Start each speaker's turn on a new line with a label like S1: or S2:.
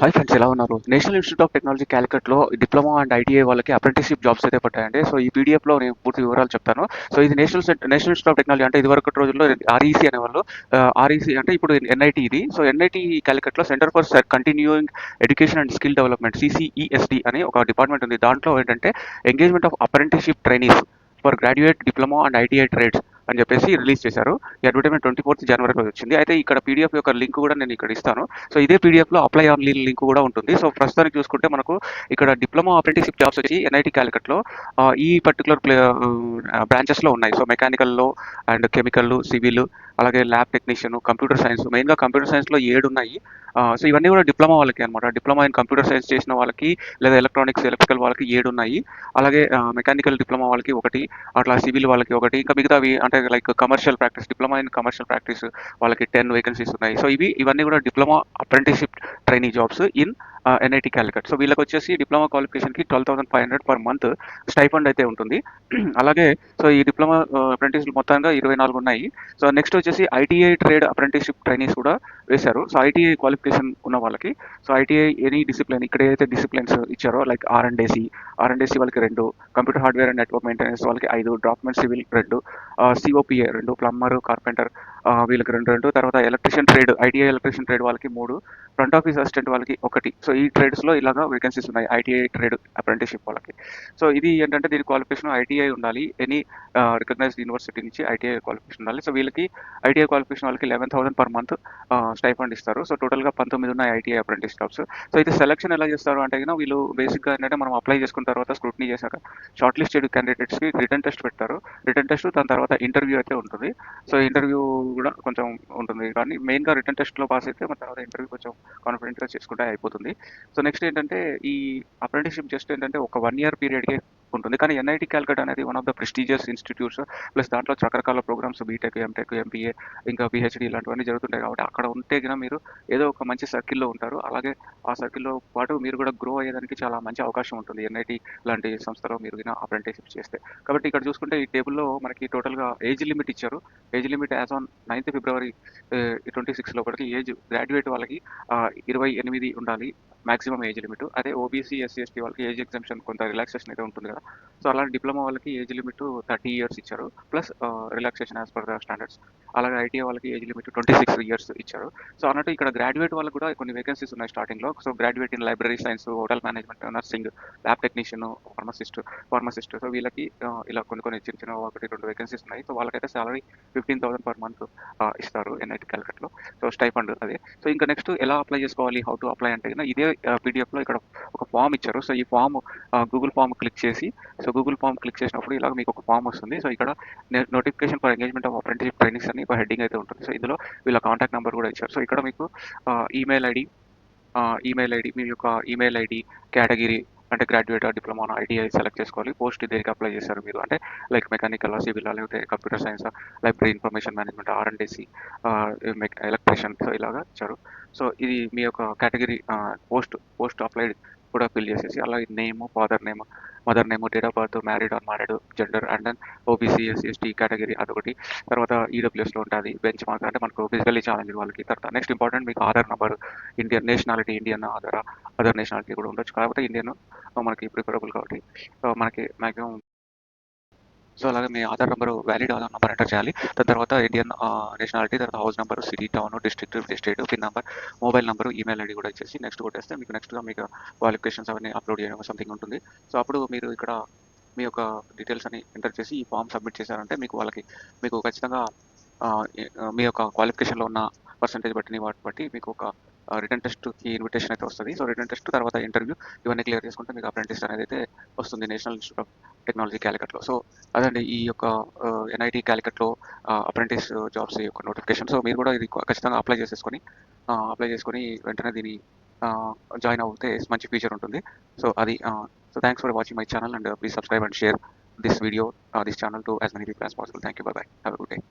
S1: Hi friends, ఎలా ఉన్నారు? National institute of technology క్యాలికట్లో డిప్లొమా అండ్ ఐటీఐ వాళ్ళకి అప్రెంటిస్‌షిప్ జాబ్స్ అయితే పడ్డాయండి. సో ఈ పీడిఎఫ్‌లో నేను పూర్తి వివరాలు చెప్తాను. సో ఇది నేషనల్ ఇన్స్టిట్యూట్ ఆఫ్ టెక్నాలజీ అంటే ఇదివరకటి రోజుల్లో ఆర్‌ఈసీ అనేవాళ్ళు. ఆర్‌ఈసీ అంటే ఇప్పుడు ఎన్‌ఐటీ ఇది. సో ఎన్‌ఐటీ క్యాలికట్‌లో centre for continuing education and skill development CCESD అని ఒక డిపార్ట్మెంట్ ఉంది. దాంట్లో ఏంటంటే engagement of apprenticeship trainees for graduate diploma and ITI trades అని చెప్పేసి రిలీజ్ చేశారు. ఈ అడ్వర్టైజ్మెంట్ 24th జనవరి రోజు వచ్చింది. అయితే ఇక్కడ పీడిఎఫ్ యొక్క లింక్ కూడా నేను ఇక్కడ ఇస్తాను. సో ఇదే పీడిఎఫ్లో అప్లై ఆన్ లింక్ కూడా ఉంటుంది. సో ప్రస్తుతానికి చూసుకుంటే మనకు ఇక్కడ డిప్లొమా అప్రెంటిస్‌షిప్ జాబ్స్ వచ్చి ఎన్ఐటి క్యాలికట్లో ఈ పర్టికులర్ బ్రాంచెస్లో ఉన్నాయి. సో మెకానికల్లో అండ్ కెమికల్, సివిల్, అలాగే ల్యాబ్ టెక్నీషియన్, కంప్యూటర్ సైన్స్. మెయిన్గా కంప్యూటర్ సైన్స్లో 7 ఉన్నాయి. సో ఇవన్నీ కూడా డిప్లొమా వాళ్ళకి అనమాట. డిప్లొమా ఇన్ కంప్యూటర్ సైన్స్ చేసిన వాళ్ళకి లేదా ఎలక్ట్రానిక్స్, ఎలక్ట్రికల్ వాళ్ళకి 7 ఉన్నాయి. అలాగే మెకానికల్ డిప్లొమా వాళ్ళకి ఒకటి, అట్లా సివిల్ వాళ్ళకి ఒకటి, ఇంకా మిగతావి అంటే like commercial practice, diploma in commercial practice వాళ్ళకి 10 వేకెన్సీస్ ఉన్నాయి. సో ఇవన్నీ కూడా diploma apprenticeship trainee jobs in NIT Calicut. So వీళ్ళకి వచ్చేసి డిప్లొమా క్వాలిఫికేషన్కి 12,500 పర్ మంత్ స్టైఫండ్ అయితే ఉంటుంది. అలాగే సో ఈ డిప్లొమా అప్రెంటిస్ మొత్తంగా 24 ఉన్నాయి. సో నెక్స్ట్ వచ్చేసి ఐటీఐ ట్రేడ్ అప్రెంటిస్‌షిప్ ట్రైనీస్ కూడా వేశారు. సో ఐటీఐ క్వాలిఫికేషన్ ఉన్న వాళ్ళకి, సో ఐటీఐ ఎనీ డిసిప్లిన్ ఇక్కడ ఏదైతే డిసిప్లిన్స్ ఇచ్చారో లైక్ ఆర్ అండ్ ఏసీ వాళ్ళకి 2, computer hardware and network maintenance వాళ్ళకి 5, document civil 2, COPA 2, plumber, carpenter వీళ్ళకి 2, తర్వాత electrician trade, ITI electrician trade వాళ్ళకి 3, ఫ్రంట్ ఆఫీస్ అసిస్టెంట్ వాళ్ళకి 1. సో ఈ ట్రేడ్స్లో ఇలాగా వేకెన్సీస్ ఉన్నాయి ఐటీఐ ట్రేడ్ అప్రెంటిస్‌షిప్ వాళ్ళకి. సో ఇది ఏంటంటే దీని క్వాలిఫికేషన్ ఐటీఐ ఉండాలి. ఎనీ రికగ్నైజ్డ్ యూనివర్సిటీ నుంచి ఐటీఐ క్వాలిఫికేషన్ ఉండాలి. సో వీళ్ళకి ఐటీఐ క్వాలిఫికేషన్ వాళ్ళకి 11,000 పర్ మంత్ స్టైఫండ్ ఇస్తారు. సో టోటల్గా 19 ఉన్నాయి ఐటీఐ అప్రెంటిస్ జాబ్స్. సో అయితే సెలక్షన్ ఎలా చేస్తారు అంటే కనుక వీళ్ళు బేసిక్గా ఏంటంటే మనం అప్లై చేసుకున్న తర్వాత స్క్రూటినీ చేశాక షార్ట్ లిస్టెడ్ క్యాండిడేట్స్కి రిటర్న్ టెస్ట్ పెడతారు. రిటర్న్ టెస్ట్ దాని తర్వాత ఇంటర్వ్యూ అయితే ఉంటుంది. సో ఇంటర్వ్యూ కూడా కొంచెం ఉంటుంది, కానీ మెయిన్గా రిటర్న్ టెస్ట్లో పాస్ అయితే మన తర్వాత ఇంటర్వ్యూ కొంచెం కాన్ఫిడెంట్గా చేసుకుంటే అయిపోతుంది. సో నెక్స్ట్ ఏంటంటే ఈ అప్రెంటిస్‌షిప్ జస్ట్ ఏంటంటే ఒక 1 ఇయర్ పీరియడ్కే ఉంటుంది. కానీ ఎన్ఐటి క్యాలికట్ అనేది one of the prestigious institutes. Plus దాంట్లో రకరకాల ప్రోగ్రామ్స్ బీటెక్, ఎంటెక్, ఎంబీఏ, ఇంకా పీహెచ్డీ ఇలాంటివన్నీ జరుగుతుంటాయి. కాబట్టి అక్కడ ఉంటే గిన మీరు ఏదో ఒక మంచి సర్కిల్‌లో ఉంటారు. అలాగే ఆ సర్కిల్‌లో పాటు మీరు కూడా గ్రో అయ్యేదానికి చాలా మంచి అవకాశం ఉంటుంది ఎన్ఐటి లాంటి సంస్థలో మీరు గిన అప్రెంటిస్‌షిప్ చేస్తే. కాబట్టి ఇక్కడ చూసుకుంటే ఈ టేబుల్‌లో మనకి టోటల్‌గా ఏజ్ లిమిట్ ఇచ్చారు. Age limit as on 9th February 26 లోపలికి ఏజ్ గ్రాడ్యుయేట్ వాళ్ళకి 28 ఉండాలి మాక్సిమం ఏజ్ లిమిట్. అదే ఓబీసీ, ఎస్సీ, ఎస్టీ వాళ్ళకి ఏజ్ ఎగ్జామ్షన్ కొంత రిలాక్సేషన్ అయితే ఉంటుంది కదా. సో అలాంటి డిప్లొమా వాళ్ళకి ఏజ్ లిమిట్ 30 ఇయర్స్ ఇచ్చారు. Plus relaxation as per the standards. అలాగే ఐటీఐ వాళ్ళకి ఏజ్ లిమిట్ 26 ఇయర్స్ ఇచ్చారు. సో అన్నట్టు ఇక్కడ గ్రాడ్యుయేట్ వాళ్ళకి కూడా కొన్ని వేకెన్సీస్ ఉన్నాయి స్టార్టింగ్లో. So graduate in library science, hotel management, nursing, lab technician, pharmacist. So వీళ్ళకి ఇలా కొన్ని చిన్న చిన్న 1, 2 వేకెన్సీస్ ఉన్నాయి. సో వాళ్ళకైతే సాలరీ 15,000 పర్ మంత్ ఇస్తారు ఎన్ఐటి క్యాలికట్లో. సో స్టైఫండ్ అదే. సో ఇంకా నెక్స్ట్ ఎలా అప్లై చేసుకోవాలి, హౌ టు అప్లై అంటే కనుక ఇదే పీడిఎఫ్లో ఇక్కడ ఒక ఫామ్ ఇచ్చారు. సో ఈ ఫామ్ గూగుల్ ఫామ్ క్లిక్ చేసి, సో గూగుల్ ఫామ్ క్లిక్ చేసినప్పుడు ఇలాగ మీకు ఒక ఫామ్ వస్తుంది. సో ఇక్కడ notification for engagement of apprenticeship trainees అని ఒక హెడ్డింగ్ అయితే ఉంటుంది. సో ఇందులో వీళ్ళ కాంటాక్ట్ నెంబర్ కూడా ఇచ్చారు. సో ఇక్కడ మీకు ఈమెయిల్ ఐడి, మీ యొక్క ఈమెయిల్ ఐడి, కేటగిరీ అంటే గ్రాడ్యుయేట్, డిప్లొమానా, ఐటీఐ సెలెక్ట్ చేసుకోవాలి. పోస్ట్ దేనికి అప్లై చేశారు మీరు అంటే లైక్ మెకానికల్, సివిల్, లేకపోతే computer science, library information management, ఆర్&డీసీ, ఎలక్ట్రీషియన్. సో ఇలాగా ఇచ్చారు. సో ఇది మీ యొక్క కేటగిరీ పోస్ట్ అప్లైడ్ కూడా ఫిల్ చేసేసి, అలాగే name, father name, mother name, date of birth, married or married, gender, and then OBC, SC, ST category అదొకటి. తర్వాత ఈడబ్ల్యూఎస్లో ఉంటుంది బెంచ్ మార్క్ అంటే మనకు ఫిజికల్లీ ఛాలెంజ్ వాళ్ళకి. తర్వాత నెక్స్ట్ ఇంపార్టెంట్ మీకు Aadhaar number, Indian nationality, Indian other nationality కూడా ఉండొచ్చు, కాకపోతే ఇండియన్ మనకి ప్రిఫరబుల్ కాబట్టి మనకి మ్యాక్సిమం. సో అలాగే మీ Aadhaar number, valid Aadhaar number enter చేయాలి. దాని తర్వాత ఇండియన్ నేషనాలిటీ, తర్వాత house number, city, town, district, state, pin number, mobile number, email ID కూడా ఇచ్చేసి నెక్స్ట్ కొట్టేస్తే మీకు నెక్స్ట్గా మీకు క్వాలిఫికేషన్స్ అవన్నీ అప్లోడ్ చేయడం సంథింగ్ ఉంటుంది. సో అప్పుడు మీరు ఇక్కడ మీ యొక్క డీటెయిల్స్ అని ఎంటర్ చేసి ఈ ఫామ్ సబ్మిట్ చేశారంటే మీకు ఖచ్చితంగా మీ యొక్క క్వాలిఫికేషన్లో ఉన్న పర్సంటేజ్ వాటి బట్టి మీకు ఒక రిటర్న్ టెస్ట్కి ఇన్విటేషన్ అయితే వస్తుంది. సో రిటర్న్ టెస్ట్ తర్వాత ఇంటర్వ్యూ ఇవన్నీ క్లియర్ చేసుకుంటే మీకు అప్రెంటిస్ అనేది అయితే వస్తుంది నేషనల్ ఇన్స్టిట్యూట్ ఆఫ్ టెక్నాలజీ క్యాలికట్లో. సో అదండి ఈ యొక్క ఎన్ఐటి క్యాలికట్లో అప్రెంటిస్ జాబ్స్ యొక్క నోటిఫికేషన్. సో మీరు కూడా ఇది ఖచ్చితంగా అప్లై చేసుకొని వెంటనే దీన్ని జాయిన్ అవుతే మంచి ఫ్యూచర్ ఉంటుంది. సో అది so thanks for watching my channel, and please subscribe and share this video, this channel to as many people as possible. Thank you. Bye bye. Have a good day.